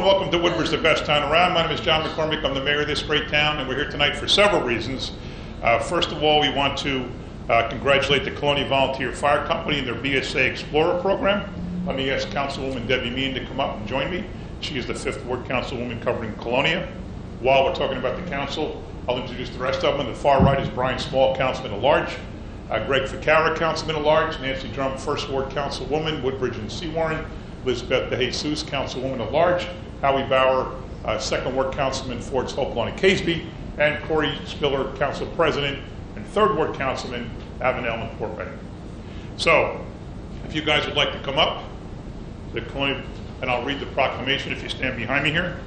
welcome to Woodbridge, the best town around. My name is John McCormick. I'm the mayor of this great town, and we're here tonight for several reasons. First of all, we want to congratulate the Colonia Volunteer Fire Company and their BSA Explorer program. Let me ask Councilwoman Debbie Meehan to come up and join me. She is the 5th Ward Councilwoman covering Colonia. While we're talking about the council, I'll introduce the rest of them. On the far right is Brian Small, Councilman at Large. Greg Ficara, Councilman at Large. Nancy Drum, 1st Ward Councilwoman, Woodbridge and Seawarren. Elizabeth DeJesus, Councilwoman at Large. Howie Bauer, 2nd Ward Councilman, Ford's Hope Lawn and Caseby. And Corey Spiller, Council President, and 3rd Ward Councilman, Avenel and Port Benning. So, if you guys would like to come up, and I'll read the proclamation if you stand behind me here.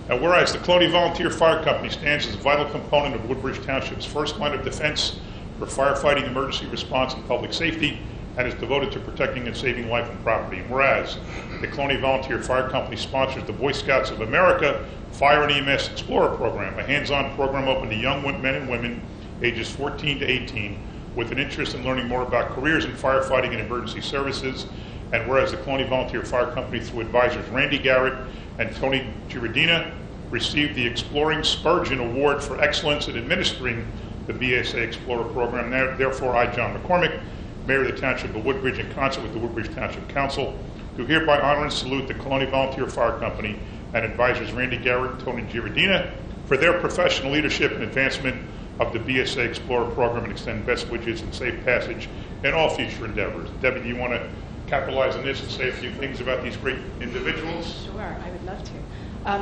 Now, whereas the Colonia Volunteer Fire Company stands as a vital component of Woodbridge Township's first line of defense for firefighting, emergency response, and public safety, and is devoted to protecting and saving life and property. And whereas the Colonia Volunteer Fire Company sponsors the Boy Scouts of America Fire and EMS Explorer program, a hands-on program open to young men and women ages 14 to 18 with an interest in learning more about careers in firefighting and emergency services. And whereas the Colonia Volunteer Fire Company, through advisors Randy Garrett and Tony Giardina, received the Exploring Spurgeon Award for Excellence in Administering the BSA Explorer program. Therefore, I, John McCormick, Mayor of the Township of Woodbridge, in concert with the Woodbridge Township Council, do hereby honor and salute the Colonia Volunteer Fire Company and advisors Randy Garrett and Tony Giardina for their professional leadership and advancement of the BSA Explorer program and extend best wishes and safe passage in all future endeavors. Debbie, do you want to capitalize on this and say a few things about these great individuals? Sure, I would love to.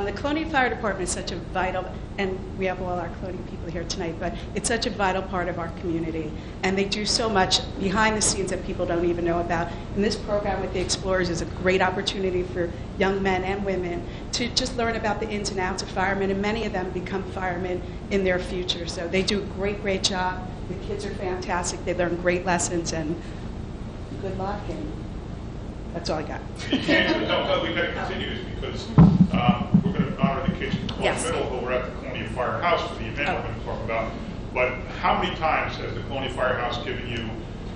The Colonia Fire Department is such a vital, and we have all our Colonia people here tonight, but it's such a vital part of our community. And they do so much behind the scenes that people don't even know about. And this program with the Explorers is a great opportunity for young men and women to just learn about the ins and outs of firemen, and many of them become firemen in their future. So they do a great, great job. The kids are fantastic. They learn great lessons, and good luck. And that's all I got. We got to continue this because we're going to honor the kids in Colonia Middle, but we're at the Colonia Firehouse for the event we're going to talk about. But how many times has the Colonia Firehouse given you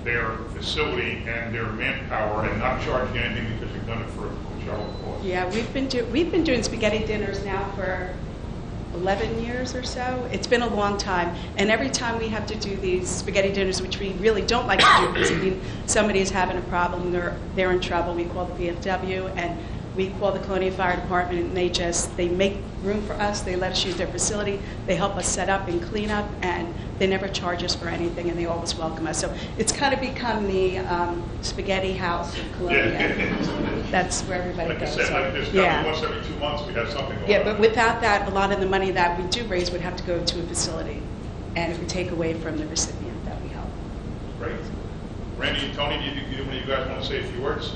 their facility and their manpower and not charging you anything because you've done it for a charitable cause? Yeah, we've been doing spaghetti dinners now for 11 years or so. It's been a long time, and every time we have to do these spaghetti dinners, which we really don't like to do because I mean somebody is having a problem, they're in trouble, we call the VFW, and we call the Colonia Fire Department, and they make room for us, they let us use their facility, they help us set up and clean up, and they never charge us for anything, and they always welcome us. So it's kind of become the spaghetti house of Colonia. Yeah. That's where everybody like goes. I said, once every 2 months we have something going on. Yeah, but without that, a lot of the money that we do raise would have to go to a facility, and it would take away from the recipient that we help. Great. Randy and Tony, do either one of you guys want to say a few words?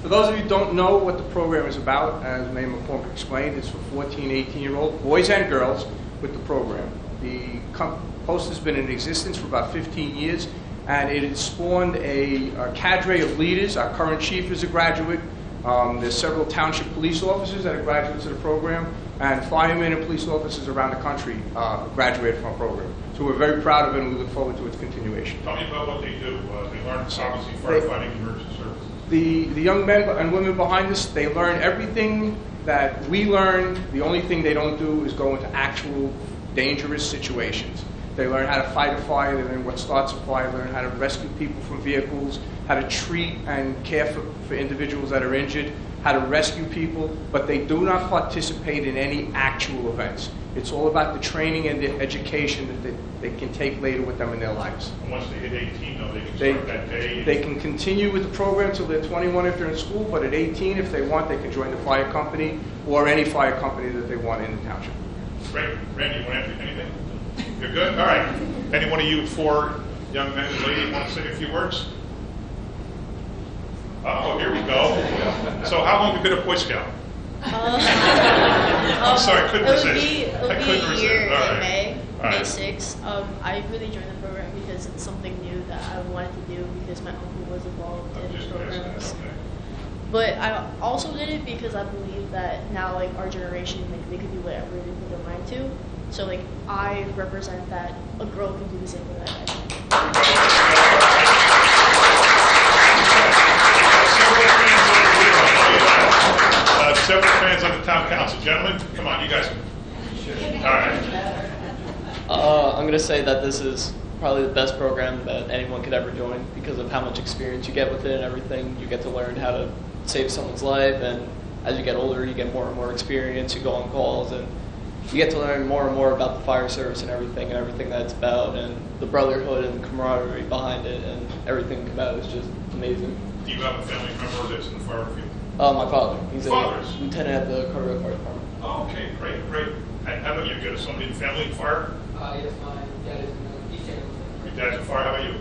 For those of you who don't know what the program is about, as Mayor McCormick explained, it's for 14, 18-year-old boys and girls with the program. The post has been in existence for about 15 years, and it has spawned a cadre of leaders. Our current chief is a graduate. There's several township police officers that are graduates of the program, and firemen and police officers around the country graduated from our program. So we're very proud of it, and we look forward to its continuation. Tell me about what they do. They learn, obviously, firefighting and emergency services. The young men and women behind us, they learn everything that we learn. The only thing they don't do is go into actual dangerous situations. They learn how to fight a fire, they learn what starts a fire, they learn how to rescue people from vehicles, how to treat and care for individuals that are injured, how to rescue people, but they do not participate in any actual events. It's all about the training and the education that they can take later with them in their lives. And once they hit 18, though, they can start that day? They can continue with the program till they're 21 if they're in school, but at 18, if they want, they can join the fire company or any fire company that they want in the township. Great. Randy, you want to add anything? You're good? All right. Any one of you 4 young men and ladies want to say a few words? Oh, here we go. So how long have you been a Boy Scout? I'm sorry, I couldn't resist. It'll be a year in May, May 6th. I really joined the program because it's something new that I wanted to do because my uncle was involved in the programs. Okay. But I also did it because I believe that now, like, our generation, like, they can do whatever they put their mind to. So, like, I represent that a girl can do the same thing that I can. Several fans on the town council. Gentlemen, come on, you guys. All right. I'm going to say that this is probably the best program that anyone could ever join because of how much experience you get with it and everything. You get to learn how to save someone's life, and as you get older, you get more and more experience. You go on calls, and you get to learn more and more about the fire service and everything that it's about, and the brotherhood and the camaraderie behind it, and everything about it is just amazing. Do you have a family member that's in the fire field? My father. He's a Fathers? lieutenant at the Carter Fire Department. Oh, okay, great. And how about you? You got somebody in the family in fire? Yes, my dad is Your dad's in fire. How about you?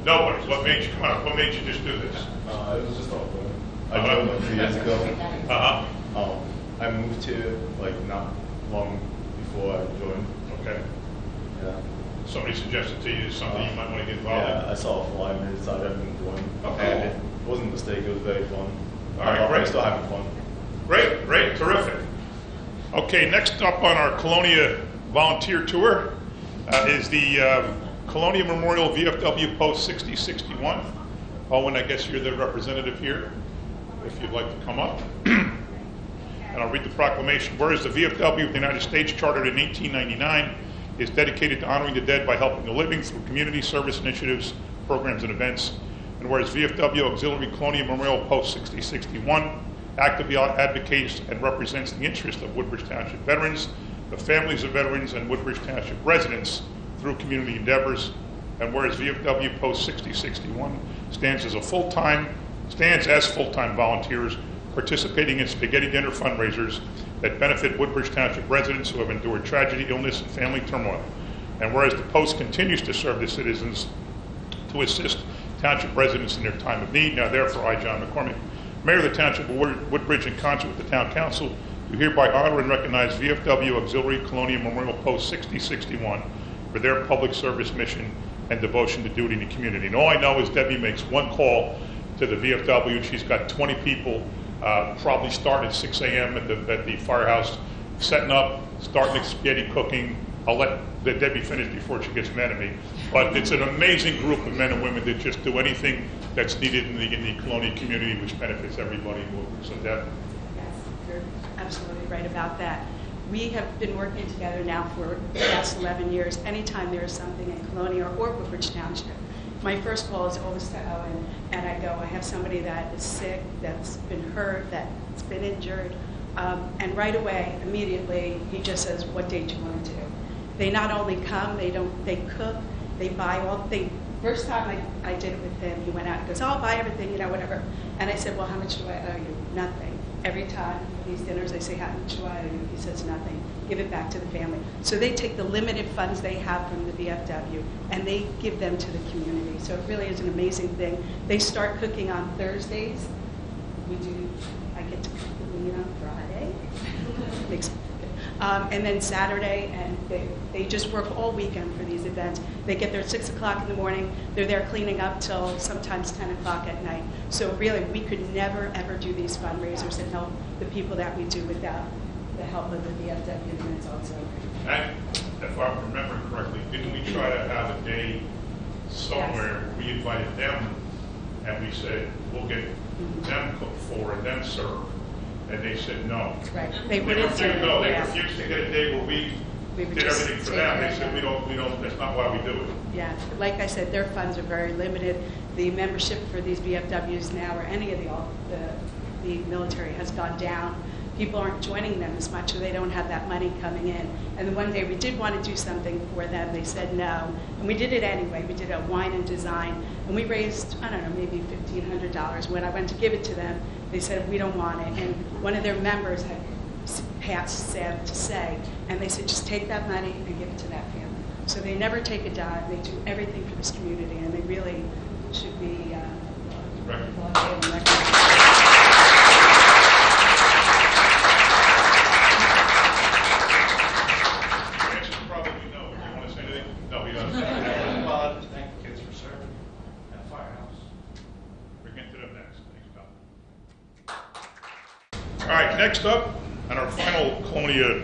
Nobody. What made you come on? What made you just do this? It was just all fun. I joined like 3 years ago. I moved here like not long before I joined. Okay. Yeah. Somebody suggested to you something you might want to get involved Yeah, I saw a fly and decided I'd been joined. Okay. And it wasn't a mistake. It was very fun. All right, I'm great. still having fun. Great, terrific. Okay, next up on our Colonia volunteer tour is the Colonia Memorial VFW Post 6061. Owen, I guess you're the representative here, if you'd like to come up. And I'll read the proclamation. Whereas the VFW of the United States, chartered in 1899, is dedicated to honoring the dead by helping the living through community service initiatives, programs, and events. And whereas VFW Auxiliary Colonia Memorial Post 6061 actively advocates and represents the interests of Woodbridge Township veterans, the families of veterans, and Woodbridge Township residents through community endeavors. And whereas VFW Post 6061 stands as full-time volunteers participating in spaghetti dinner fundraisers that benefit Woodbridge Township residents who have endured tragedy, illness, and family turmoil. And whereas the Post continues to serve the citizens to assist Township residents in their time of need. Now, therefore, I, John McCormick, Mayor of the Township of Woodbridge, in concert with the Town Council, do hereby honor and recognize VFW Auxiliary Colonia Memorial Post 6061 for their public service mission and devotion to duty in the community. And all I know is Debbie makes one call to the VFW, and she's got 20 people probably starting at 6 a.m. at the firehouse, setting up, starting spaghetti cooking. I'll let Debbie finish before she gets mad at me. But it's an amazing group of men and women that just do anything that's needed in the Colonia community, which benefits everybody. So Deb? Yes, you're absolutely right about that. We have been working together now for the last 11 years. Anytime there is something in Colonia or Woodbridge Township, my first call is always to Owen, and I go, I have somebody that is sick, that's been hurt, that's been injured, and right away, immediately, he just says, what date do you want to do? They not only come, they cook, they buy first time I did it with him, he went out and goes, oh, I'll buy everything, whatever. And I said, well, how much do I owe you? Nothing. Every time for these dinners, I say, how much do I owe you? He says, nothing. Give it back to the family. So they take the limited funds they have from the VFW and they give them to the community. So it really is an amazing thing. They start cooking on Thursdays. I get to cook with me on Friday. Makes and then Saturday, and they just work all weekend for these events. They get there at 6 o'clock in the morning. They're there cleaning up till sometimes 10 o'clock at night. So really, we could never, ever do these fundraisers and help the people that we do without the help of the VFW, and it's also. And if I'm remembering correctly, didn't we try to have a day somewhere where we invited them and we said, we'll get them cooked for and them served? And they said no. Right. They wouldn't do it. No, they Yeah. refused to get a day where we would did just everything for take them. care They of said, we don't, that's not why we do it. Yeah, like I said, their funds are very limited. The membership for these VFWs now, or any of the military, has gone down. People aren't joining them as much, so they don't have that money coming in. And the one day we did want to do something for them, they said no. And we did it anyway. We did a wine and design, and we raised, I don't know, maybe $1,500. When I went to give it to them, they said, we don't want it. And one of their members had passed sad to say, and they said, just take that money and give it to that family. So they never take a dime. They do everything for this community, and they really should be Thank you, kids, for serving at the firehouse. We're getting to them next. Thanks, Tom. All right, next up, and our final Colonia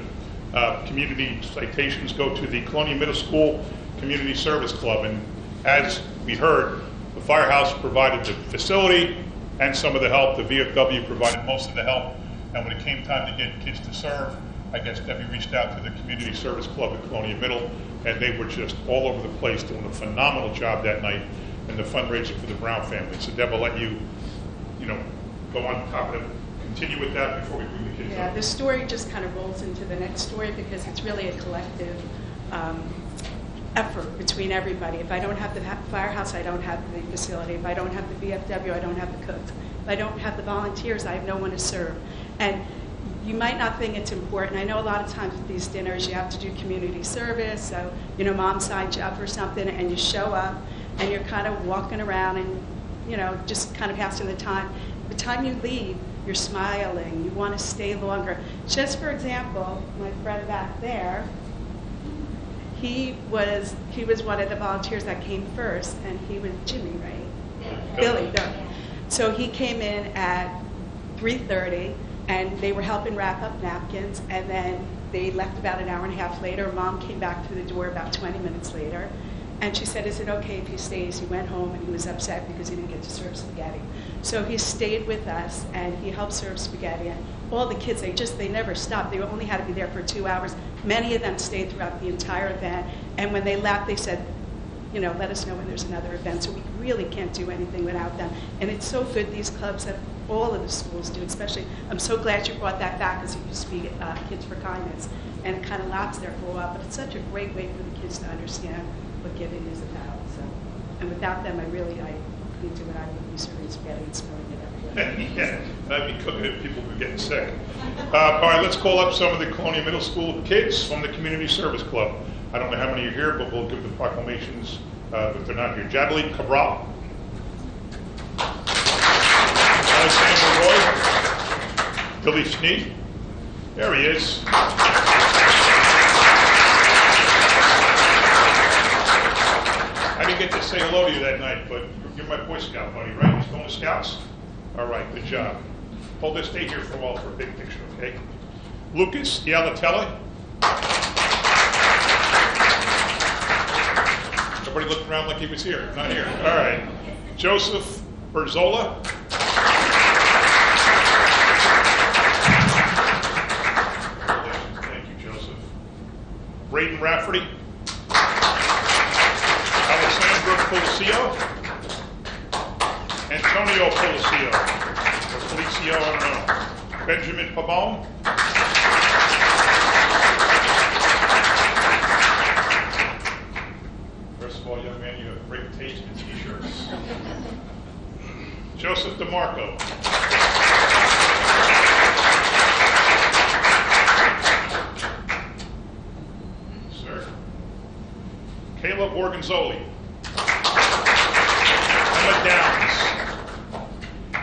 community citations go to the Colonia Middle School Community Service Club. And as we heard, the firehouse provided the facility and some of the help. The VFW provided most of the help. And when it came time to get kids to serve, I guess Debbie reached out to the Community Service Club at Colonia Middle, and they were just all over the place doing a phenomenal job that night in the fundraising for the Brown family. So Deb, I'll let you, go on top of it, continue with that before we bring the kids Yeah, up. the story just kind of rolls into the next story because it's really a collective effort between everybody. If I don't have the firehouse, I don't have the facility. If I don't have the VFW, I don't have the cooks. If I don't have the volunteers, I have no one to serve. And you might not think it's important. I know a lot of times with these dinners, you have to do community service. So, mom signs you up for something and you show up and you're kind of walking around and, just kind of passing the time. The time you leave, you're smiling. You want to stay longer. Just for example, my friend back there, he was one of the volunteers that came first, and he was Jimmy, right? Yeah. Billy. No. So he came in at 3:30, and they were helping wrap up napkins, and then they left about an hour and a half later. Mom came back through the door about 20 minutes later, and she said, "Is it okay if he stays?" He went home, and he was upset because he didn't get to serve spaghetti. So he stayed with us, and he helped serve spaghetti. And all the kids, they never stopped. They only had to be there for 2 hours. Many of them stayed throughout the entire event. And when they left, they said, let us know when there's another event. So we really can't do anything without them. And it's so good, these clubs that all of the schools do, especially. I'm so glad you brought that back, because it used to be Kids for Kindness. And it kind of lapsed there for a while. But it's such a great way for the kids to understand what giving is about. So, and without them, I couldn't do what I would be serving spaghetti and spilling it everywhere. Yeah, I'd be cooking it, people would be getting sick. All right, let's call up some of the Colonia Middle School kids from the Community Service Club. I don't know how many are here, but we'll give the proclamations if they're not here. Jadley Cabral. Alexander Roy. Billy Sneed. There he is. I didn't get to say hello to you that night, but you're my Boy Scout buddy, right? He's going to Scouts? All right, good job. Hold this, stay here for a while for a big picture, okay? Lucas Ialitella. Everybody looked around like he was here. Not here. All right. Joseph Berzola. Thank you, Joseph. Braden Rafferty. Alessandro Policio. Antonio Policio. Or Policio, I don't know. Benjamin Pabon. First of all, young man, you have great taste in t-shirts. Joseph DeMarco. Sir. Caleb Organzoli. Emma Downs.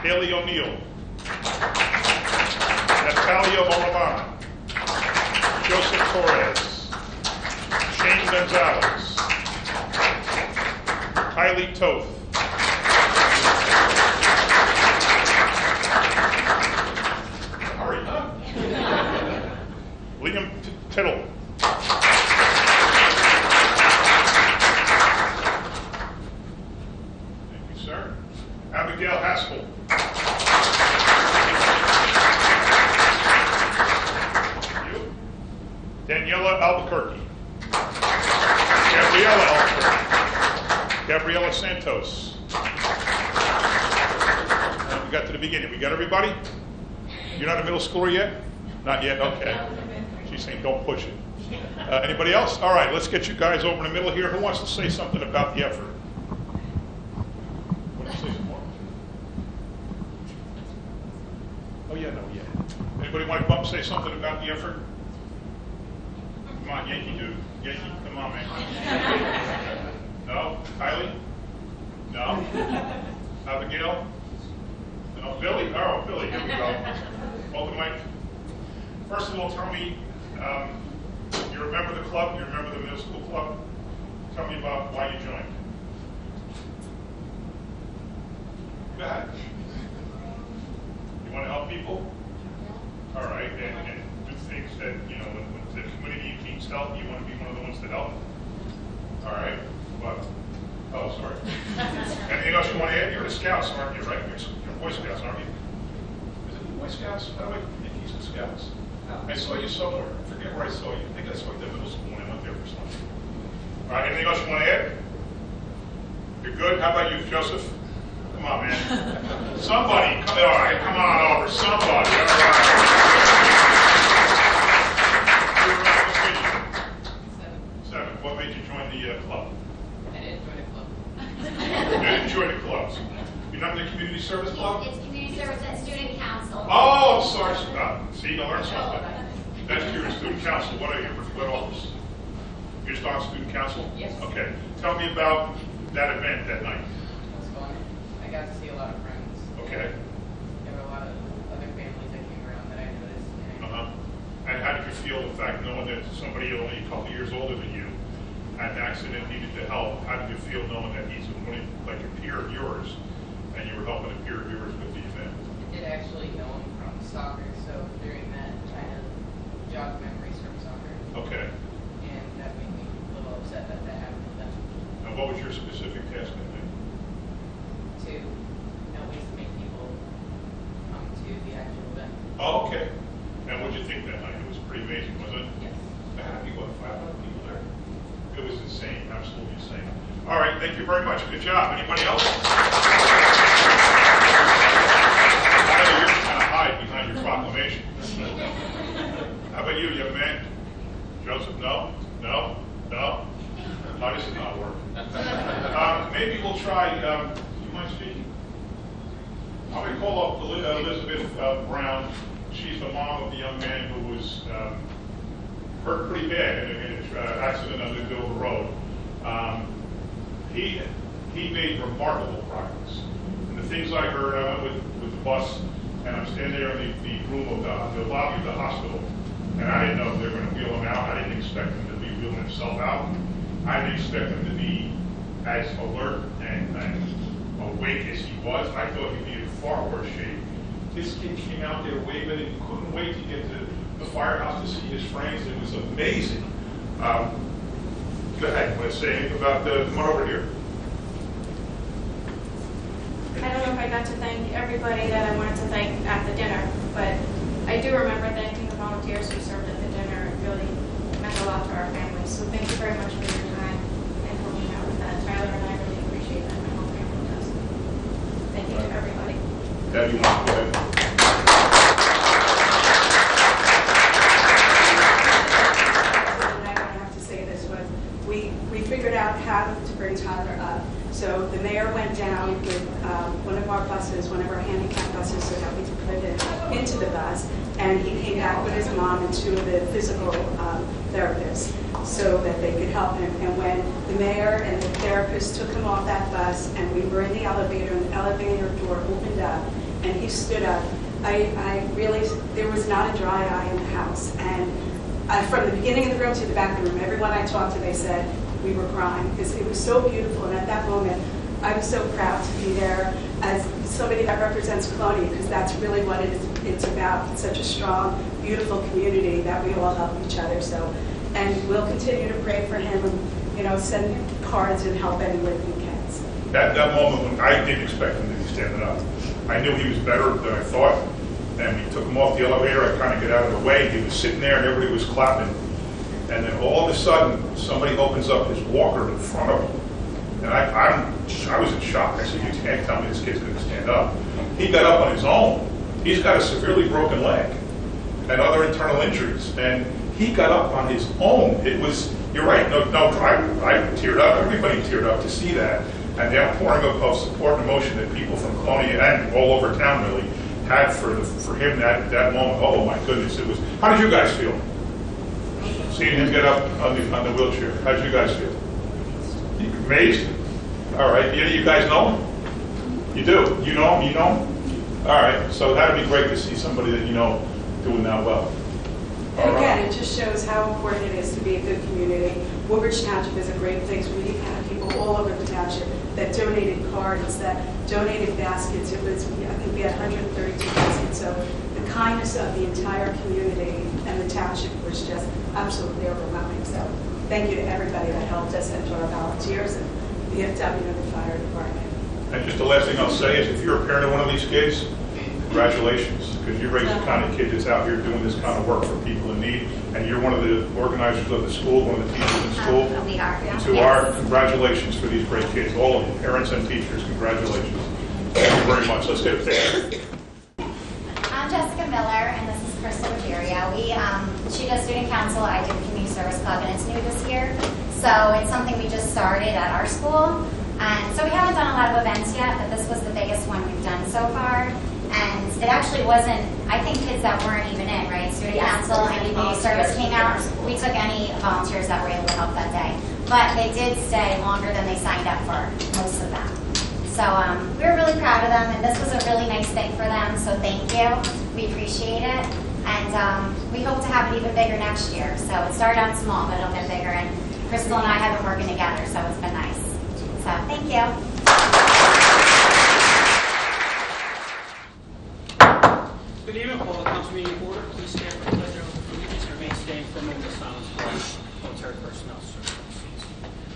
Haley O'Neill. Natalia Olivana. Joseph Torres. Shane Gonzalez. Kylie Toth. Hurry up. Liam Tittle. Thank you, sir. Abigail Haskell. Thank you. Daniela Albuquerque. Gabriella Albuquerque. Gabriela Santos. And we got to the beginning. We got everybody? You're not a middle schooler yet? Not yet? Okay. She's saying don't push it. Anybody else? All right, let's get you guys over in the middle here. Who wants to say something about the effort? Want to say some more? Oh, yeah, no, yeah. Anybody want to come up and say something about the effort? Come on, Yankee dude. Yankee, come on, man. No? Kylie? No? Abigail? No? Billy? Oh, Billy, here we go. Hold the mic. First of all, tell me, you remember the club? You remember the middle school club? Tell me about why you joined. Go ahead. You want to help people? All right, and do things that, when the community needs help, you want to be one of the ones that help. All right, what? Oh, sorry. Anything else you want to add? You're the Scouts, aren't you, right? You're Boy Scouts, aren't you? Is it the Boy Scouts? How do I think he's the Scouts? I saw you somewhere. I forget where I saw you. I think I saw you at the middle school when I went there for something. All right, anything else you want to add? You're good? How about you, Joseph? Come on, man. Somebody, come on over. Somebody. All right. 7. What made you join the club? I didn't join a club. You didn't join the clubs. You're not in the community service club? It's community service and student council. Oh, sorry. See, you learned something. That's your student council. What office? You're just on student council? Yes. Okay. Tell me about that event that night. It was fun. I got to see a lot of friends. Okay. There were a lot of other families that came around that I noticed. And how did you feel the fact knowing that somebody only a couple years older than you had an accident, needed to help? How did you feel knowing that he's like a peer of yours, and you were helping a peer of yours with the event? I did actually know him from soccer, so during that kind of jogged memories from soccer. Okay. And that made me a little upset that that happened to them. And what was your specific task that day? To at least make people come to the actual event. Oh, okay. And what did you think that night? It was pretty amazing, wasn't it? Yes. How happy, what, 500 people there? It was insane, absolutely insane. All right, thank you very much. Good job. Anybody else? I know you're trying to hide behind your proclamation. How about you, young man? Joseph, no? No? No? No, this is not working. Maybe we'll try, do you mind speaking? I'm going to call up Elizabeth Brown. She's the mom of the young man who was hurt pretty bad in an accident on the Dover Road. He made remarkable progress. And the things I heard, I went with the bus, and I'm standing there in the room of the lobby of the hospital, and I didn't know if they were going to wheel him out. I didn't expect him to be wheeling himself out. I didn't expect him to be as alert and awake as he was. I thought he'd be in far worse shape. This kid came out there waving and couldn't wait to get to the firehouse to see his friends. It was amazing. Go ahead. Want to say anything about come on over here. I don't know if I got to thank everybody that I wanted to thank at the dinner, but I do remember thanking the volunteers who served at the dinner. It really meant a lot to our families. So thank you very much for your time and helping out with that. Tyler and I really appreciate that. My whole family does. Thank you to everybody. Debbie, you want to go ahead? I have to say this was, we figured out how to bring Tyler up. So the mayor went down with one of our buses, one of our handicap buses, so that we could put it into the bus. And he came back with his mom and 2 of the physical therapists so that they could help him. And when the mayor and the therapist took him off that bus and we were in the elevator and the elevator door opened up and he stood up, I realized there was not a dry eye in the house. And from the beginning of the room to the back of the room, everyone I talked to, they said we were crying because it was so beautiful. And at that moment, I was so proud to be there as somebody that represents Colonia, because that's really what it's about. It's such a strong, beautiful community that we all help each other. So, and we'll continue to pray for him and send cards and help any way we can. That moment when I didn't expect him to be standing up. I knew he was better than I thought. And we took him off the elevator. I kind of get out of the way. He was sitting there and everybody was clapping. And then all of a sudden, somebody opens up his walker in front of him. And I was in shock. I said, you can't tell me this kid's going to stand up. He got up on his own. He's got a severely broken leg and other internal injuries. And he got up on his own. It was, you're right, I teared up. Everybody teared up to see that. And the outpouring of support and emotion that people from Colonia and all over town really had for him that moment. Oh my goodness, it was. How did you guys feel? Seeing him get up on the wheelchair. How did you guys feel? Amazed? All right. You guys know him? You do? You know him? You know him? All right. So that would be great to see somebody that you know doing that well. And again, it just shows how important it is to be a good community. Woodbridge Township is a great place. We have people all over the township that donated cards, that donated baskets. I think we had 132 baskets. So the kindness of the entire community and the township was just absolutely overwhelming. So thank you to everybody that helped us and to our volunteers and the VFW and the fire department. And just the last thing I'll say is if you're a parent of one of these kids, congratulations, because you raise the kind of kid that's out here doing this kind of work for people in need, and you're one of the organizers of the school, one of the teachers in school. We are. To our congratulations for these great kids, all of you, parents and teachers, congratulations. Thank you very much. Let's get a picture. I'm Jessica Miller, and this is Crystal Ruggiero. She does student council, I do community service club, and it's new this year. So it's something we just started at our school. And so we haven't done a lot of events yet, but this was the biggest one we've done so far. And it actually wasn't, I think kids that weren't even in, right? Student council and community service came out. We took any volunteers that were able to help that day. But they did stay longer than they signed up for, most of them. So we were really proud of them, and this was a really nice thing for them, so thank you. We appreciate it. And we hope to have it even bigger next year. So it started out small, but it'll get bigger. And Crystal and I have been working together, so it's been nice. So thank you. Good evening, call the council meeting order. Please stand for the pledge of allegiance and remain standing for a moment of silence for military personnel.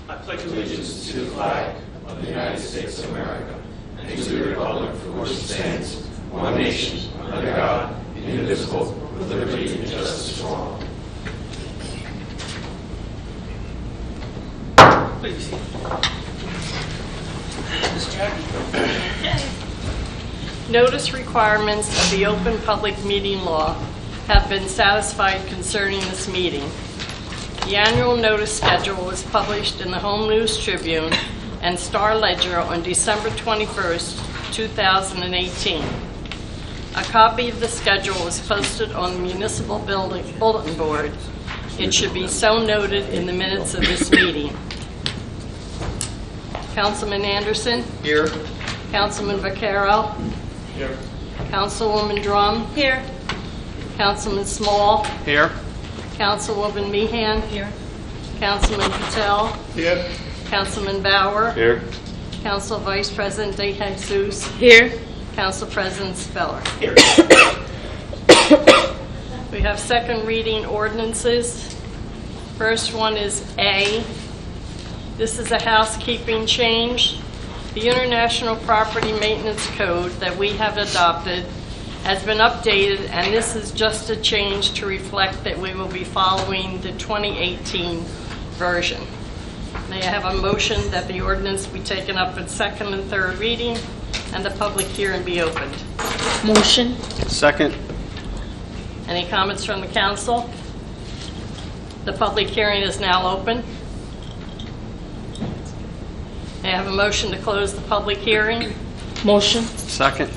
I pledge allegiance to the flag of the United States of America and to the republic for which it stands, one nation, under God, indivisible, with liberty and justice for all. Please. Ms. Jackie. Notice requirements of the Open Public Meeting Law have been satisfied concerning this meeting. The annual notice schedule was published in the Home News Tribune and Star Ledger on December 21st, 2018. A copy of the schedule was posted on the municipal bulletin board. It should be so noted in the minutes of this meeting. Councilman Anderson? Here. Councilman Vaquero? Here. Councilwoman Drum? Here. Councilman Small? Here. Councilwoman Meehan? Here. Councilman Patel? Here. Councilman Bauer? Here. Council Vice President De Jesus? Here. Council President Speller? Here. We have second reading ordinances. First one is A. This is a housekeeping change. The International Property Maintenance Code that we have adopted has been updated, and this is just a change to reflect that we will be following the 2018 version. May I have a motion that the ordinance be taken up at second and third reading and the public hearing be opened? Motion. Second. Any comments from the council? The public hearing is now open. May I have a motion to close the public hearing? Motion. Second.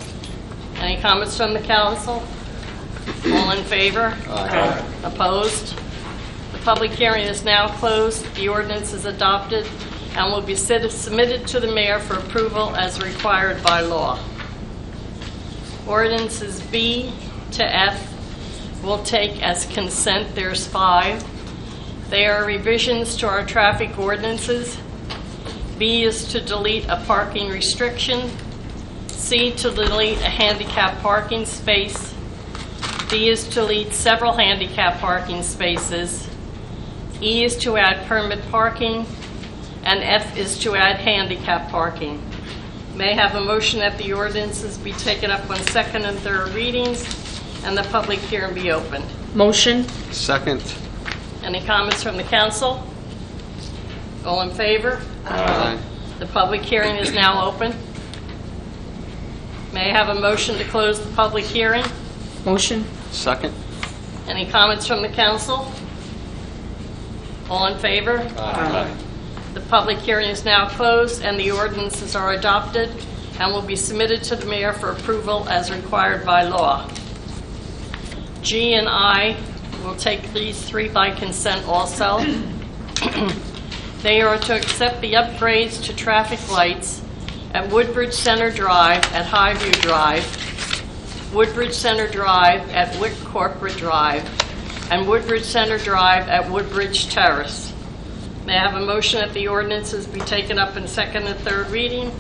Any comments from the council? All in favor? Aye. Opposed? The public hearing is now closed. The ordinance is adopted and will be submitted to the mayor for approval as required by law. Ordinances B to F will take as consent. There's 5. They are revisions to our traffic ordinances. B is to delete a parking restriction. C to delete a handicap parking space. D is to delete several handicap parking spaces. E is to add permit parking. And F is to add handicap parking. May I have a motion that the ordinances be taken up on second and third readings and the public hearing be opened? Motion. Second. Any comments from the council? All in favor? Aye. The public hearing is now open. May I have a motion to close the public hearing? Motion. Second. Any comments from the council? All in favor? Aye. The public hearing is now closed and the ordinances are adopted and will be submitted to the mayor for approval as required by law. G and I will take these 3 by consent also. They are to accept the upgrades to traffic lights at Woodbridge Center Drive at Highview Drive, Woodbridge Center Drive at Wick Corporate Drive, and Woodbridge Center Drive at Woodbridge Terrace. May I have a motion that the ordinances be taken up in second and third reading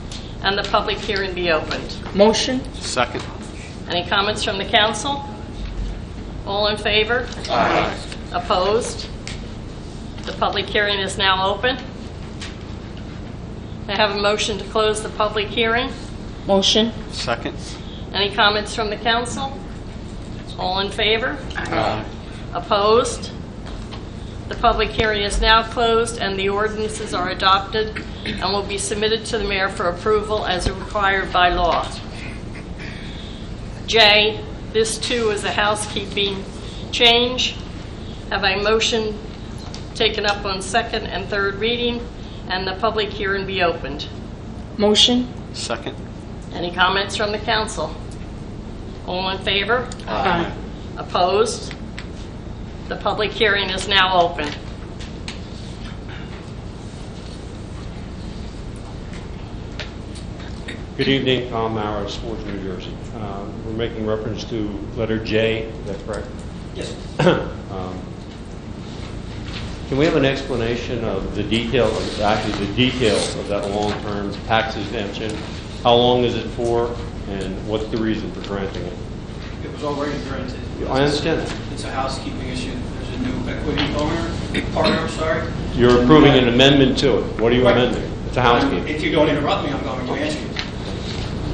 and the public hearing be opened? Motion. Second. Any comments from the council? All in favor? Aye. Opposed? The public hearing is now open. May I have a motion to close the public hearing? Motion. Second. Any comments from the council? All in favor? Aye. Opposed? The public hearing is now closed and the ordinances are adopted and will be submitted to the mayor for approval as required by law. J, this too is a housekeeping change. Have a motion taken up on second and third reading and the public hearing be opened. Motion. Second. Any comments from the council? All in favor? Aye. Opposed? The public hearing is now open. Good evening, Tom Maurer, Sports, New Jersey. We're making reference to letter J, is that correct? Yes. Can we have an explanation of the detail, of that long-term tax exemption? How long is it for, and what's the reason for granting it? It was already granted. I understand that. It's a housekeeping issue. There's a new equity partner, I'm sorry. You're approving an amendment to it. What are you Right. amending? It's a housekeeping. If you don't interrupt me, I'm going to answer you.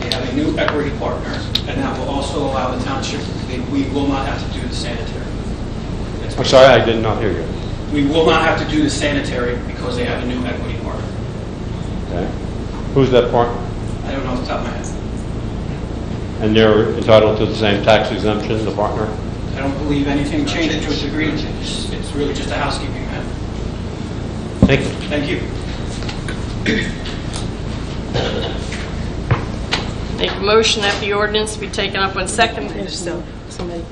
They have a new equity partner, and that will also allow the township, we will not have to do the sanitary. I'm sorry, I did not hear you. We will not have to do the sanitary because they have a new equity partner. Okay. Who's that partner? I don't know off the top of my head. And they're entitled to the same tax exemption, the partner? I don't believe anything changed to a degree. It's really just a housekeeping matter. Thank you. Thank you. Make a motion that the ordinance be taken up on second. Somebody.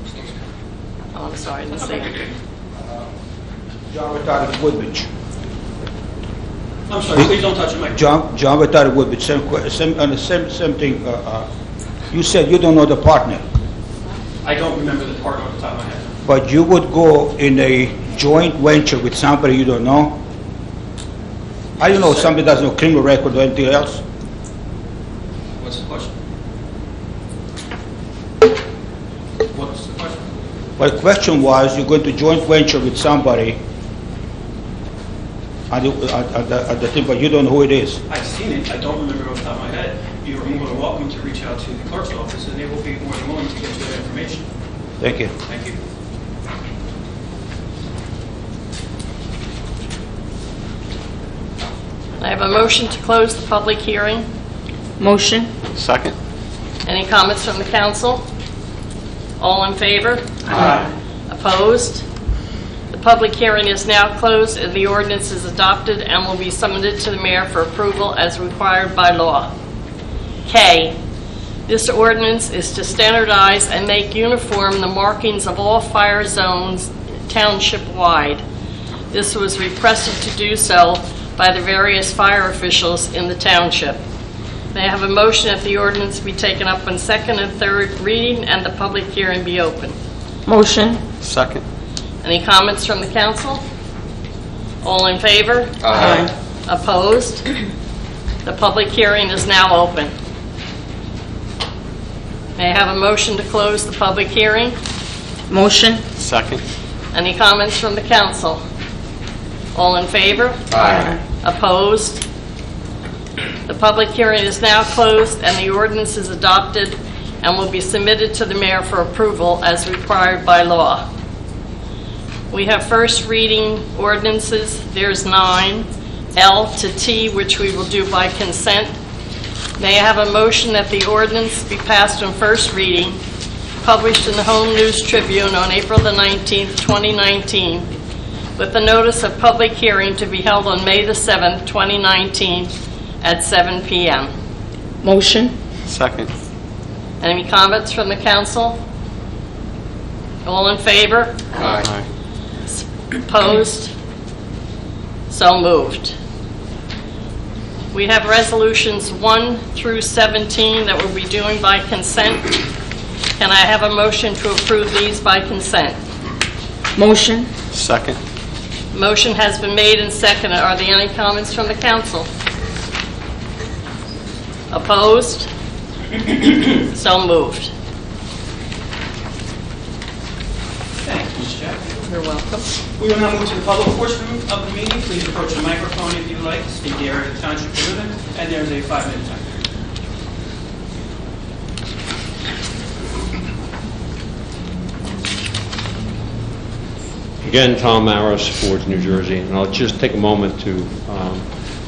Oh, I'm sorry, I didn't see it. John retired Woodbridge. I'm sorry, please don't touch the mic. John retired Woodbridge. Same thing. You said you don't know the partner, I don't remember the partner off the top of my head. but you would go in a joint venture with somebody you don't know. I don't know if somebody doesn't know criminal record or anything else. What's the question? What's the question? My question was, you're going to joint venture with somebody at the thing, but you don't know who it is. I've seen it. I don't remember off the top of my head. You're more than welcome to reach out to the clerk's office, and they will be more than willing to get you that information. Thank you. Thank you. I have a motion to close the public hearing. Motion. Second. Any comments from the council? All in favor? Aye. Opposed? The public hearing is now closed and the ordinance is adopted and will be submitted to the mayor for approval as required by law. K, this ordinance is to standardize and make uniform the markings of all fire zones township-wide. This was requested to do so by the various fire officials in the township. May I have a motion that the ordinance be taken up on second and third reading and the public hearing be open? Motion. Second. Any comments from the council? All in favor? Aye. Opposed? The public hearing is now open. May I have a motion to close the public hearing? Motion. Second. Any comments from the council? All in favor? Aye. Opposed? The public hearing is now closed and the ordinance is adopted and will be submitted to the mayor for approval as required by law. We have first reading ordinances. There's 9, L to T, which we will do by consent. May I have a motion that the ordinance be passed on first reading, published in the Home News Tribune on April the 19th, 2019, with the notice of public hearing to be held on May the 7th, 2019 at 7 p.m. Motion. Second. Any comments from the council? All in favor? Aye. Opposed? So moved. We have resolutions 1 through 17 that we'll be doing by consent. Can I have a motion to approve these by consent? Motion. Second. Motion has been made and seconded. Are there any comments from the council? Opposed? So moved. Ms. Jack. You're welcome. We will now move to the public portion of the meeting. Please approach the microphone if you'd like to speak the area of the township you live in, and there's a 5-minute time period. Again, Tom Maros, Forge, New Jersey, and I'll just take a moment to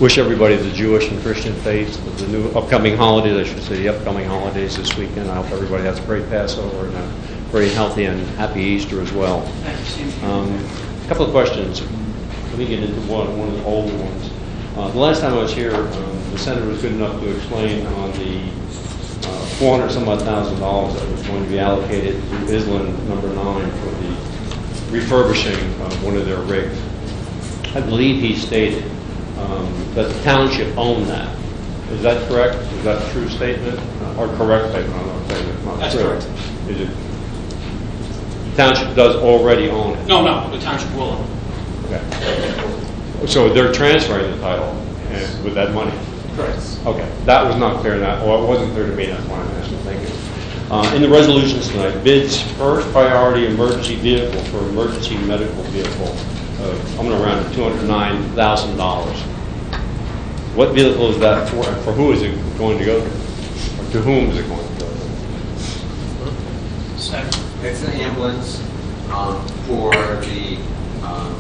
wish everybody the Jewish and Christian faith, the new upcoming holidays, I should say, the upcoming holidays this weekend. I hope everybody has a great Passover and a very healthy and happy Easter as well. A couple of questions. Let me get into one of the older ones. The last time I was here, the senator was good enough to explain on the $400,000 that was going to be allocated to Island number 9 for the refurbishing of one of their rigs. I believe he stated that the township owned that. Is that correct? Is that a true statement? Or correct statement? I'm not saying it's not That's true. correct. Is it? The township does already own it? No, the township will own it. Okay. So they're transferring the title with that money? Correct. Okay. That was not clear. Well, it wasn't clear to me. That's why I'm asking. Thank you. In the resolutions tonight, bids first priority emergency vehicle for emergency medical vehicle. I'm going to round it $209,000. What vehicle is that for? And for who is it going to go to? Or to whom is it going to go to? It's an ambulance for the first aid. Oh,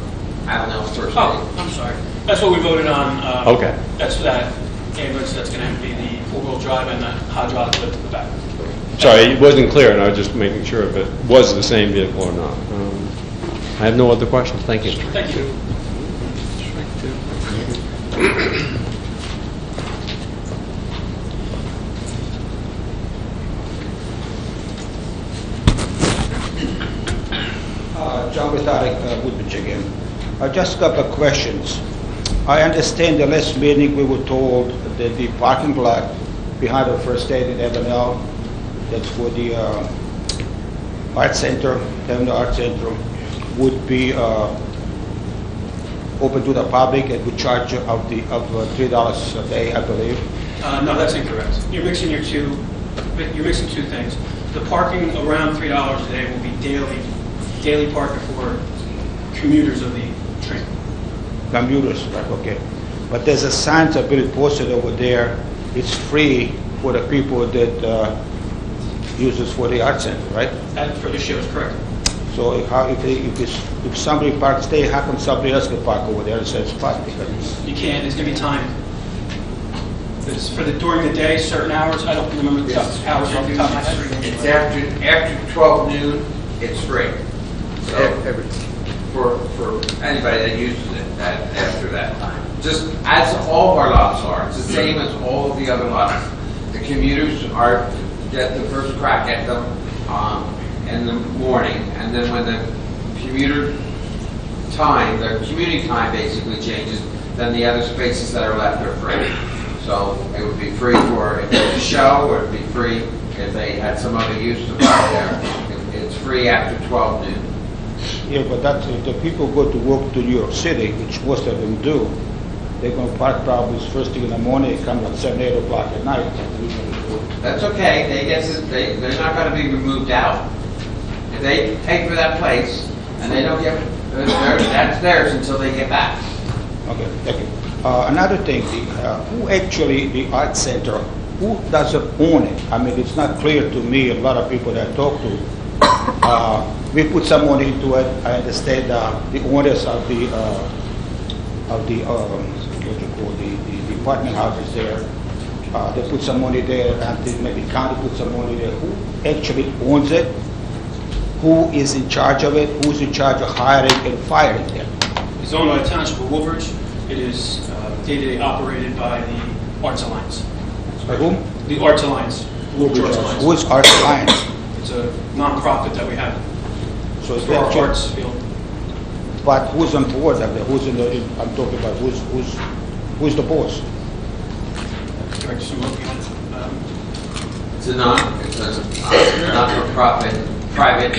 I'm sorry. That's what we voted on. Okay. That's that ambulance that's going to be the 4-wheel drive and the hydraulic lift in the back. Sorry, it wasn't clear, and I was just making sure if it was the same vehicle or not. I have no other questions. Thank you. Thank you. John Witharek, Woodbridge again. Just a couple of questions. I understand the last meeting we were told that the parking lot behind the First Aid in Avenel, that's for the art center, Avenel Art Center, would be open to the public and would charge of $3 a day, I believe. No, that's incorrect. You're mixing two things. The parking around $3 a day will be daily parking for commuters of the train. Commuters, right, okay. But there's a sign that's been posted over there. It's free for the people that use it for the art center, right? That for the show is correct. So if somebody parks there, how come somebody else can park over there and say it's fine? Because You can't. It's going to be timed. It's for during the day, certain hours. I don't remember the hours off the top of my head. It's after 12 noon, it's free. So for anybody that uses it after that time. Just as all of our lots are. It's the same as all of the other lots. The commuters get the first crack at them in the morning, and then when the commuter time, the commuting time basically changes, then the other spaces that are left are free. So it would be free for if it's a show, or it would be free if they had some other use to park there. It's free after 12 noon. yeah, but that's if the people go to work to New York City, which most of them do. They're going to park probably first thing in the morning, come at 7, 8 o'clock at night. That's okay. They're not going to be removed out. If they pay for that place and they don't get, that's theirs until they get back. Okay, thank you. Another thing, who actually, the art center, who doesn't own it? I mean, it's not clear to me, a lot of people that I talk to. We put some money into it. I understand the owners of the what you call the apartment houses there. They put some money there, and maybe county put some money there. Who actually owns it? Who is in charge of it? Who's in charge of hiring and firing them? It's owned by the Township of Woodbridge. It is day-to-day operated by the Arts Alliance. By whom? The Arts Alliance. Woodbridge Arts Alliance. Who is Arts Alliance? It's a non-profit that we have. So it's for our actually- arts field. But who's on board of that? Who's I'm talking about who's the boss? Director Sumo, It's a not-for-profit private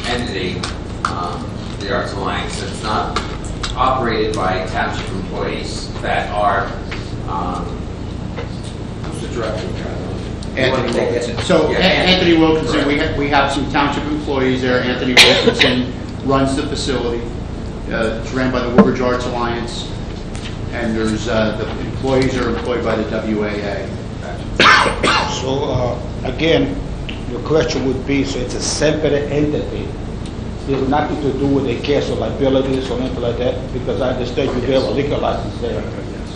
entity, the Arts Alliance. It's not operated by township employees that are. Who's the director? Anthony Wilkinson. So Anthony Wilkinson, we have some township employees there. Anthony Wilkinson runs the facility. It's ran by the Woodbridge Arts Alliance, and there's the employees are employed by the WAA. So, again, the question would be, so it's a separate entity. There's nothing to do with a case of liabilities or anything like that, because I understand you have a liquor license there.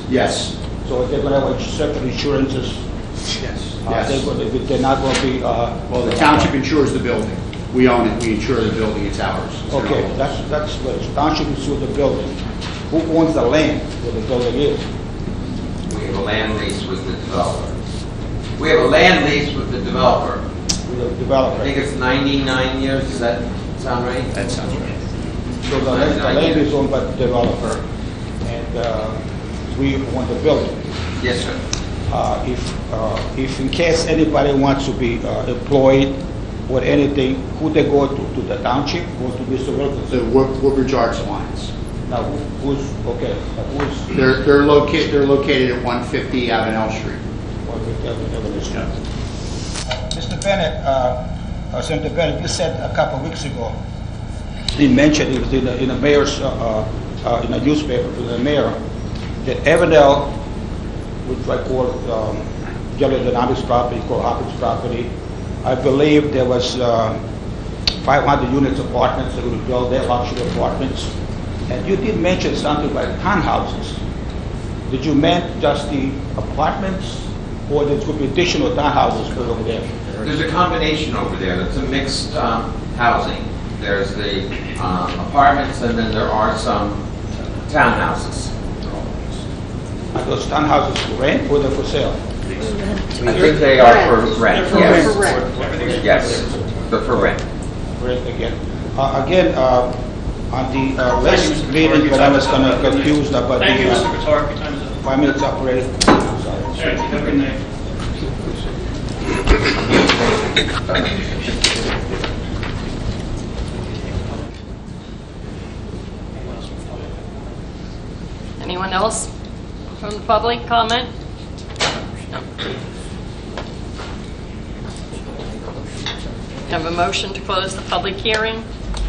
Yes. So they're going to have separate insurances? Yes. They're not going to be... well, the township insures the building. We own it, we insure the building, it's ours. Okay, that's what the township insures the building. Who owns the land where the building is? We have a land lease with the developer. We have a land lease with the developer. With the developer. I think it's 99 years, does that sound right? That sounds right. So the land is owned by the developer, and we own the building. Yes, sir. If in case anybody wants to be employed or anything, who they go to the township or to Mr. Wilkinson? The Woodbridge Arts Alliance. Now, who's They're located at 150 Avenel Street. 150 Avenel Street. Mr. Bennett, Senator Bennett, you said a couple of weeks ago, he mentioned it was in the mayor's, in a newspaper to the mayor, that Avenel, which I call General Dynamics property, called Hopkins property, I believe there was 500 units apartments that would build there, luxury apartments. And you did mention something about townhouses. Did you mean just the apartments, or there could be additional townhouses put over there? There's a combination over there. It's a mixed housing. There's the apartments, and then there are some townhouses. Are those townhouses for rent or they're for sale? I think they are for rent. Yes. Yes, they're for rent. Rent again. Again, on the last meeting, but I was kind of confused about Thank you, the Mr. Qatar. Your time is up. 5 minutes operated. All right, have a good night. Anyone else from the public comment? No. Have a motion to close the public hearing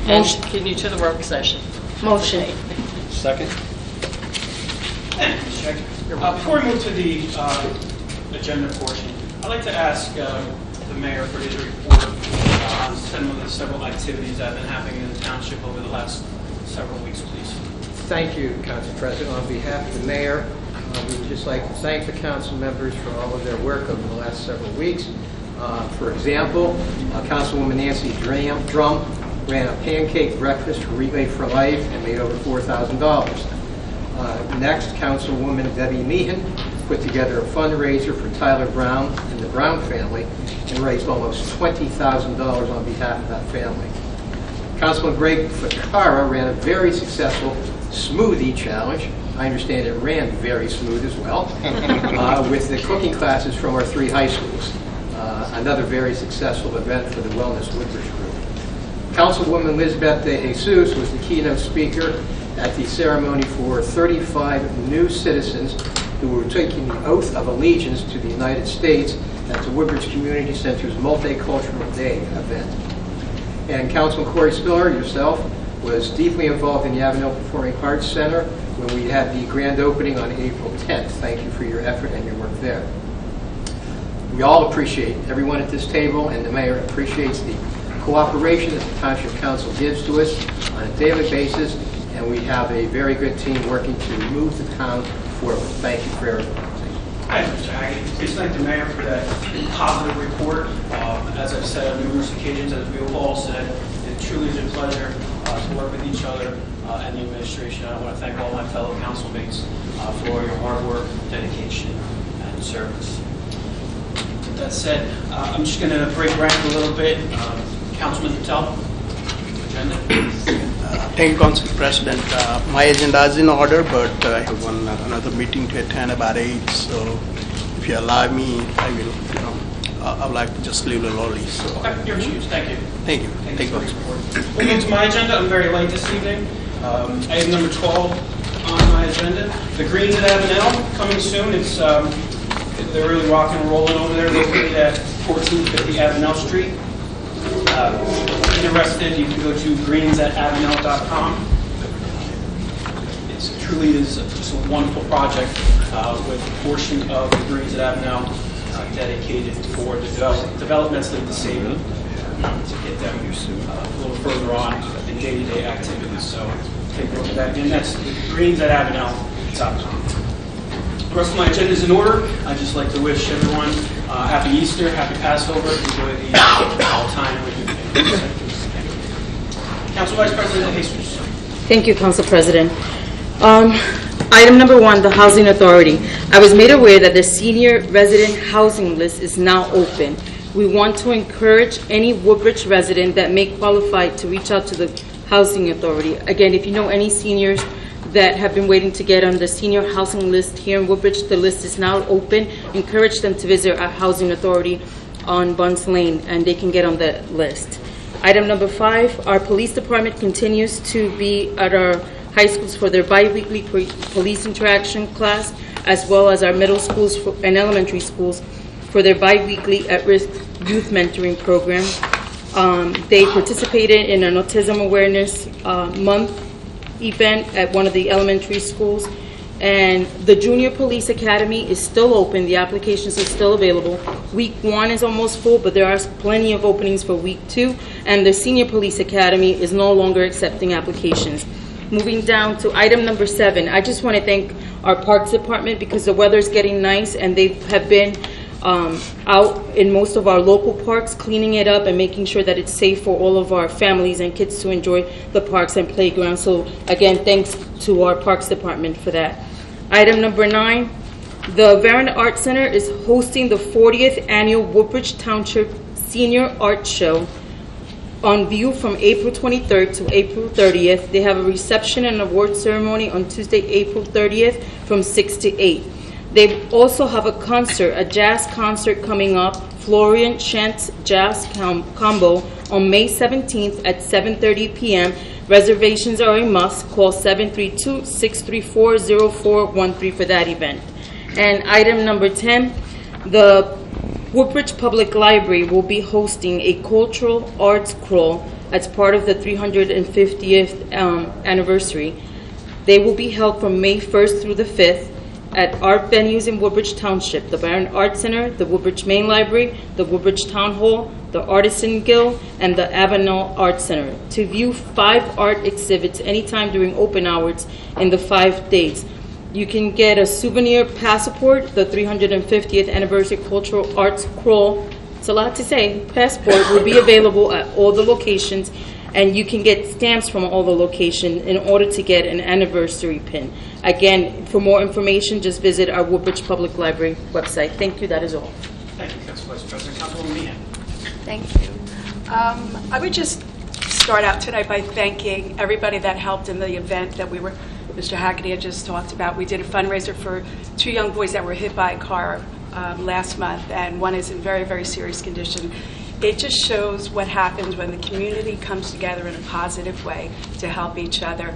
and Motion. continue to the work session. Motion. Second? Before we move to the agenda portion, I'd like to ask the mayor for his report on some of the several activities that have been happening in the township over the last several weeks, please. Thank you, Council President. On behalf of the mayor, we would just like to thank the council members for all of their work over the last several weeks. For example, Councilwoman Nancy Drum ran a pancake breakfast for Relay for Life and made over $4,000. Next, Councilwoman Debbie Meehan put together a fundraiser for Tyler Brown and the Brown family and raised almost $20,000 on behalf of that family. Councilman Greg Ficara ran a very successful smoothie challenge. I understand it ran very smooth as well, with the cooking classes from our 3 high schools. Another very successful event for the Wellness Woodbridge Group. Councilwoman Elizabeth De Jesus was the keynote speaker at the ceremony for 35 new citizens who were taking the oath of allegiance to the United States at the Woodbridge Community Center's Multicultural Day event. And Councilman Corey Spiller, yourself, was deeply involved in the Avenel Performing Arts Center when we had the grand opening on April 10th. Thank you for your effort and your work there. We all appreciate, everyone at this table and the mayor appreciates the cooperation that the Township Council gives to us on a daily basis, and we have a very good team working to move the town forward. Thank you for everything. Hi, Mr. Haggett. Please thank the mayor for that positive report. As I've said on numerous occasions, as we have all said, it truly is a pleasure to work with each other and the administration. I want to thank all my fellow council mates for all your hard work, dedication, and service. With that said, I'm just going to break rank a little bit. Councilman Patel, agenda. Thank you, Council President. My agenda is in order, but I have another meeting to attend about 8. So, if you allow me, I will. I would like to just leave it early. So. Okay, your choose. Thank you. Thank you. Thank you for the support. Moving to my agenda, I'm very late this evening. Item number 12 on my agenda, the Greens at Avenel, coming soon. It's they're really rocking and rolling over there, located at 1450 Avenel Street. Interested, you can go to greens@avenel.com. It truly is just a wonderful project with a portion of the Greens at Avenel dedicated for the developments of the disabled to get them a little further on in day-to-day activities. So take a look at that. Again, that's Greens at Avenel.com. The rest of my agenda is in order. I'd just like to wish everyone happy Easter, happy Passover, enjoy the time with you. Council Vice President Jesus. Thank you, Council President. Item number 1, the Housing Authority. I was made aware that the senior resident housing list is now open. We want to encourage any Woodbridge resident that may qualify to reach out to the Housing Authority. Again, if you know any seniors that have been waiting to get on the senior housing list here in Woodbridge, the list is now open. Encourage them to visit our Housing Authority on Bunce Lane, and they can get on the list. Item number 5, our police department continues to be at our high schools for their bi-weekly police interaction class, as well as our middle schools and elementary schools for their bi-weekly at-risk youth mentoring program. They participated in an Autism Awareness Month event at one of the elementary schools. And the Junior Police Academy is still open. The applications are still available. Week 1 is almost full, but there are plenty of openings for week 2. And the Senior Police Academy is no longer accepting applications. Moving down to item number 7, I just want to thank our Parks Department because the weather's getting nice and they have been out in most of our local parks cleaning it up and making sure that it's safe for all of our families and kids to enjoy the parks and playgrounds. So again, thanks to our Parks Department for that. Item number 9, the Varon Art Center is hosting the 40th annual Woodbridge Township Senior Art Show on view from April 23rd to April 30th. They have a reception and award ceremony on Tuesday, April 30th from 6 to 8. They also have a concert, a jazz concert coming up, Florian Chants Jazz Combo, on May 17th at 7:30 p.m. Reservations are a must. Call 732-634-0413 for that event. And item number 10, the Woodbridge Public Library will be hosting a cultural arts crawl as part of the 350th anniversary. They will be held from May 1st through the 5th at art venues in Woodbridge Township, the Varon Art Center, the Woodbridge Main Library, the Woodbridge Town Hall, the Artisan Guild, and the Avenel Art Center. To view 5 art exhibits anytime during open hours in the 5 days. You can get a souvenir passport, the 350th Anniversary Cultural Arts Crawl. It's a lot to say. Passport will be available at all the locations, and you can get stamps from all the locations in order to get an anniversary pin. Again, for more information, just visit our Woodbridge Public Library website. Thank you. That is all. Thank you, Council Vice President. Councilwoman Meehan. Thank you. I would just start out tonight by thanking everybody that helped in the event that Mr. Hackney had just talked about. We did a fundraiser for 2 young boys that were hit by a car last month, and one is in very, very serious condition. It just shows what happens when the community comes together in a positive way to help each other.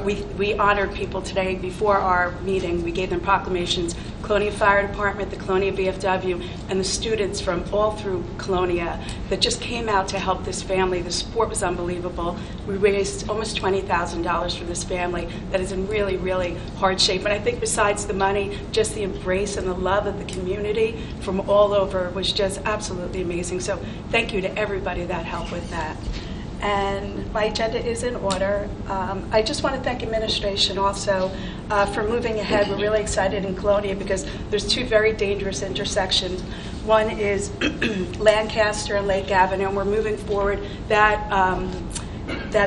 We honored people today before our meeting. We gave them proclamations. Colonia Fire Department, the Colonia VFW, and the students from all through Colonia that just came out to help this family. The support was unbelievable. We raised almost $20,000 for this family that is in really, really hard shape. And I think besides the money, just the embrace and the love of the community from all over was just absolutely amazing. So thank you to everybody that helped with that. And my agenda is in order. I just want to thank administration also for moving ahead. We're really excited in Colonia because there's 2 very dangerous intersections. One is Lancaster and Lake Avenue, and we're moving forward. That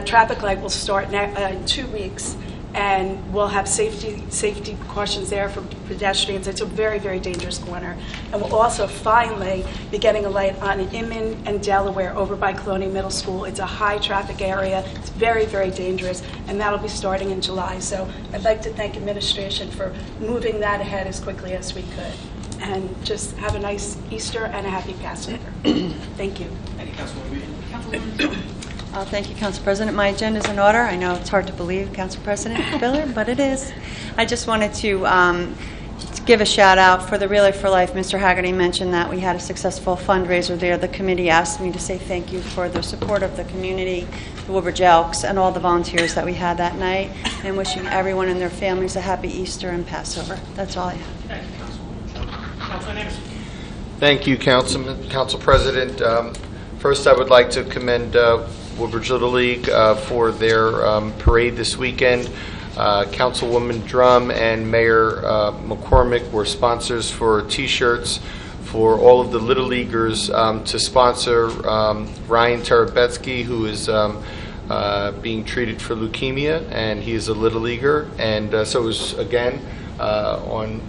traffic light will start in 2 weeks, and we'll have safety precautions there for pedestrians. It's a very, very dangerous corner. And we'll also finally be getting a light on Inman and Delaware over by Colonia Middle School. It's a high traffic area. It's very, very dangerous, and that'll be starting in July. So I'd like to thank administration for moving that ahead as quickly as we could. And just have a nice Easter and a happy Passover. Thank you. Thank you, Councilwoman. Thank you, Council President. My agenda is in order. I know it's hard to believe, Council President Biller, but it is. I just wanted to give a shout out for the Relay for Life. Mr. Haggerty mentioned that we had a successful fundraiser there. The committee asked me to say thank you for the support of the community, the Woodbridge Elks, and all the volunteers that we had that night, and wishing everyone and their families a happy Easter and Passover. That's all I have. Thank you, Council President. First, I would like to commend Woodbridge Little League for their parade this weekend. Councilwoman Drum and Mayor McCormick were sponsors for T-shirts for all of the Little Leaguers to sponsor Ryan Terabetsky, who is being treated for leukemia, and he is a Little Leaguer. And so it was, again, on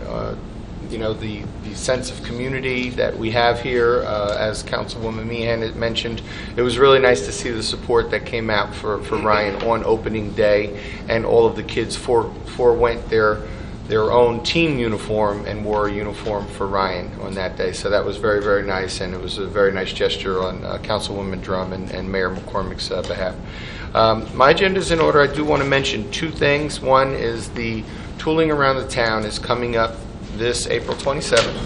the sense of community that we have here, as Councilwoman Meehan had mentioned. It was really nice to see the support that came out for Ryan on opening day, and all of the kids forewent their own team uniform and wore a uniform for Ryan on that day. So that was very, very nice, and it was a very nice gesture on Councilwoman Drum and Mayor McCormick's behalf. My agenda is in order. I do want to mention two things. One is the tooling around the town is coming up this April 27th.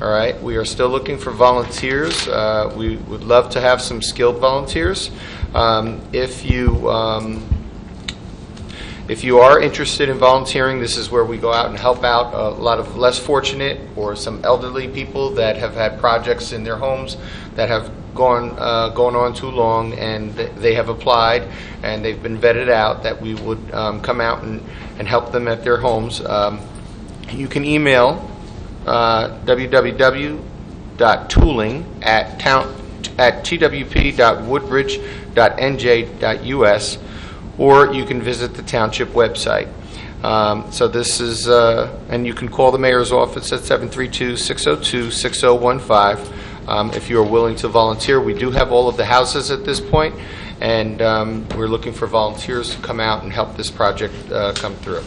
All right, we are still looking for volunteers. We would love to have some skilled volunteers. If you are interested in volunteering, this is where we go out and help out a lot of less fortunate or some elderly people that have had projects in their homes that have gone on too long, and they have applied and they've been vetted out, that we would come out and help them at their homes. You can email www.twp.woodbridge.nj.us, or you can visit the township website. So this is, and you can call the mayor's office at 732-602-6015 if you are willing to volunteer. We do have all of the houses at this point, and we're looking for volunteers to come out and help this project come through.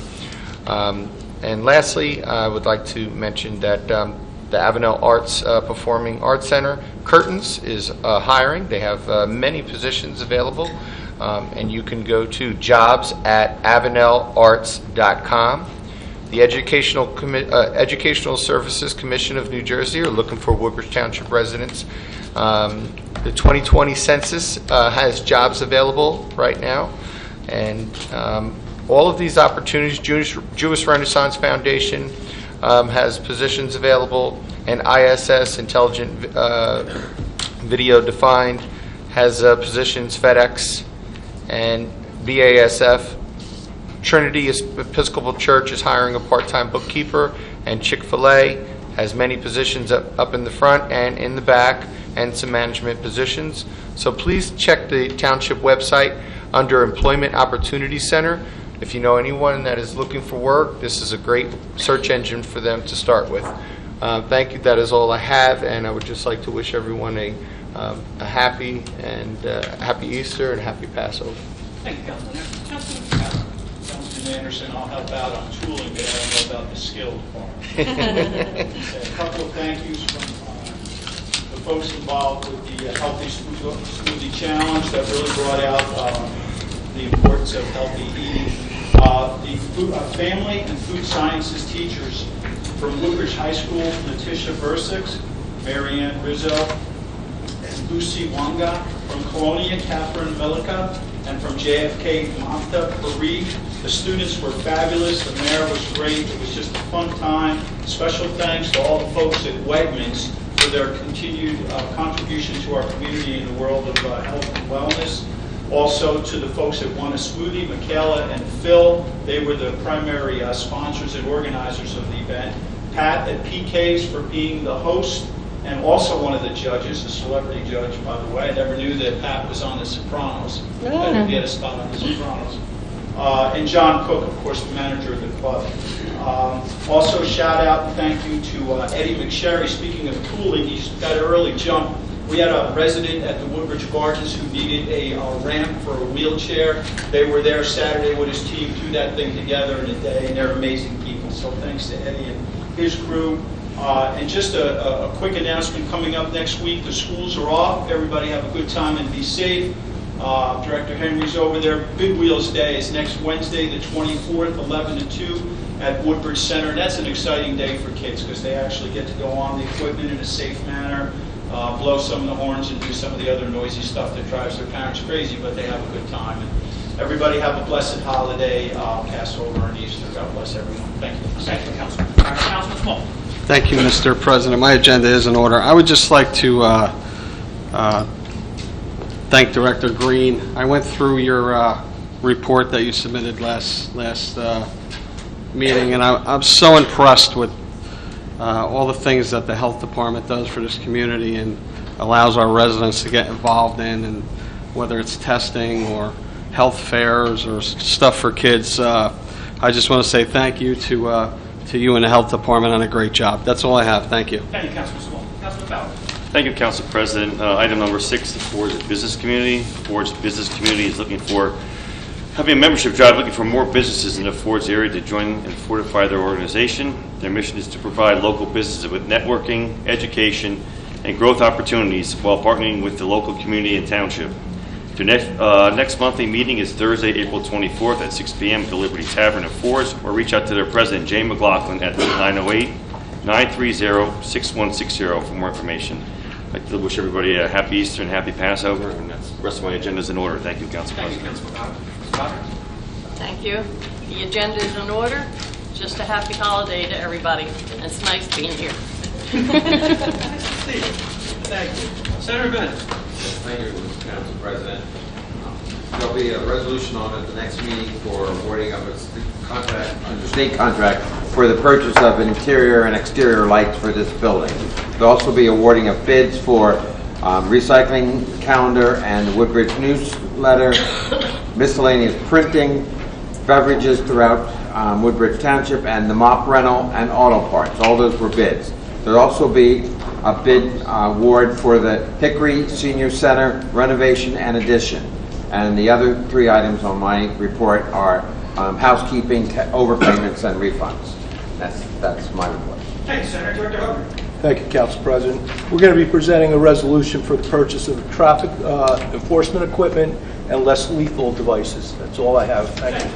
And lastly, I would like to mention that the Avenel Arts Performing Arts Center, Curtains, is hiring. They have many positions available, and you can go to jobs@avenelarts.com. The Educational Services Commission of New Jersey are looking for Woodbridge Township residents. The 2020 census has jobs available right now, and all of these opportunities, Jewish Renaissance Foundation has positions available, and ISS, Intelligent Video Defined, has positions. FedEx and BASF. Trinity Episcopal Church is hiring a part-time bookkeeper, and Chick-fil-A has many positions up in the front and in the back, and some management positions. So please check the township website under Employment Opportunity Center. If you know anyone that is looking for work, this is a great search engine for them to start with. Thank you. That is all I have, and I would just like to wish everyone a happy Easter and happy Passover. Thank you, Councilman. Councilman Anderson, I'll help out on tooling, but I don't know about the skilled part. A couple of thank yous from the folks involved with the Healthy Smoothie Challenge that really brought out the importance of healthy eating. The family and food sciences teachers from Woodbridge High School, Letitia Versix, Marianne Rizzo, and Lucy Wanga. From Colonia, Catherine Milica, and from JFK, Mamta Parikh. The students were fabulous. The mayor was great. It was just a fun time. Special thanks to all the folks at Wegmans for their continued contribution to our community in the world of health and wellness. Also to the folks that won a smoothie, Michaela and Phil. They were the primary sponsors and organizers of the event. Pat at PK's for being the host and also one of the judges, a celebrity judge, by the way. I never knew that Pat was on The Sopranos. He had a spot on The Sopranos. And John Cook, of course, the manager of the club. Also, shout out and thank you to Eddie McSherry. Speaking of tooling, he's got an early jump. We had a resident at the Woodbridge Gardens who needed a ramp for a wheelchair. They were there Saturday with his team, threw that thing together in a day, and they're amazing people. So thanks to Eddie and his crew. And just a quick announcement coming up next week. The schools are off. Everybody have a good time and be safe. Director Henry's over there. Big Wheels Day is next Wednesday, the 24th, 11 to 2. at Woodbridge Center, and that's an exciting day for kids because they actually get to go on the equipment in a safe manner, blow some of the horns and do some of the other noisy stuff that drives their parents crazy, but they have a good time. And everybody have a blessed holiday, Passover and Easter. God bless everyone. Thank you. Thank you, Councilman. Councilman Small. Thank you, Mr. President. My agenda is in order. I would just like to thank Director Green. I went through your report that you submitted last meeting, and I'm so impressed with all the things that the health department does for this community and allows our residents to get involved in, and whether it's testing or health fairs or stuff for kids. I just want to say thank you to you and the health department on a great job. That's all I have. Thank you. Thank you, Councilman Small. Councilman Bauer. Thank you, Council President. Item number 6, the Ford's business community. Ford's business community is looking for having a membership drive, looking for more businesses in the Ford's area to join and fortify their organization. Their mission is to provide local businesses with networking, education, and growth opportunities while partnering with the local community and township. The next monthly meeting is Thursday, April 24th at 6 p.m. at the Liberty Tavern at Ford's, or reach out to their president, Jay McLaughlin, at 908-930-6160 for more information. I'd like to wish everybody a happy Easter and happy Passover, and that's, the rest of my agenda is in order. Thank you, Council President. Thank you. The agenda is in order. Just a happy holiday to everybody. It's nice being here. Thank you. Senator Bennett. Thank you, Council President. There'll be a resolution on at the next meeting for awarding of a state contract for the purchase of interior and exterior lights for this building. There'll also be awarding of bids for recycling calendar and the Woodbridge newsletter, miscellaneous printing, beverages throughout Woodbridge Township, and the mop rental and auto parts. All those were bids. There'll also be a bid award for the Hickory Senior Center renovation and addition. And the other 3 items on my report are housekeeping, overpayments, and refunds. That's my report. Thank you, Senator. Director Hubbard. Thank you, Council President. We're going to be presenting a resolution for the purchase of traffic enforcement equipment and less lethal devices. That's all I have. Thank you.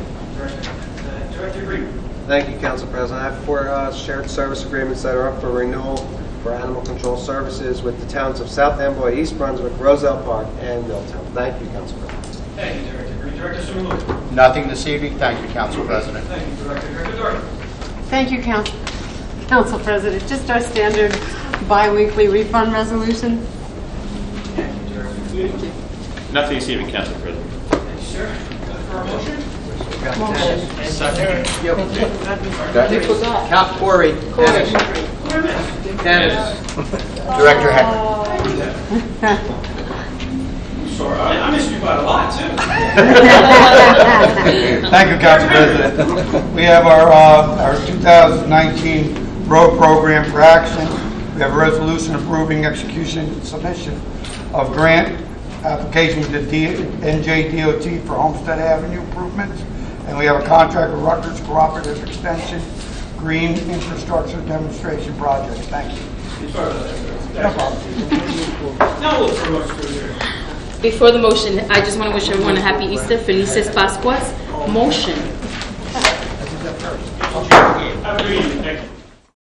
Director Green. Thank you, Council President. I have 4 shared service agreements that are up for renewal for animal control services with the towns of South Amboy, East Brunswick, Roselle Park, and Milltown. Thank you, Council President. Thank you, Director Green. Director Sumulu. Nothing this evening. Thank you, Council President. Thank you, Director. Director Dory. Thank you, Council President. Just our standard bi-weekly refund resolution. Thank you, Director. Nothing this evening, Council President. Thank you, sir. For a motion? Second. Count Corey. Dennis. Director Hecker. Sorry, I missed you by a lot, too. Thank you, Council President. We have our 2019 road program for action. We have a resolution approving execution and submission of grant application to NJDOT for Homestead Avenue improvements. And we have a contract with Rutgers Cooperative Extension Green Infrastructure Demonstration Project. Thank you. No problem. Now we'll look for a motion to adjourn. Before the motion, I just want to wish everyone a happy Easter, Felices Pascuas. Motion. Have a good evening. Thank you.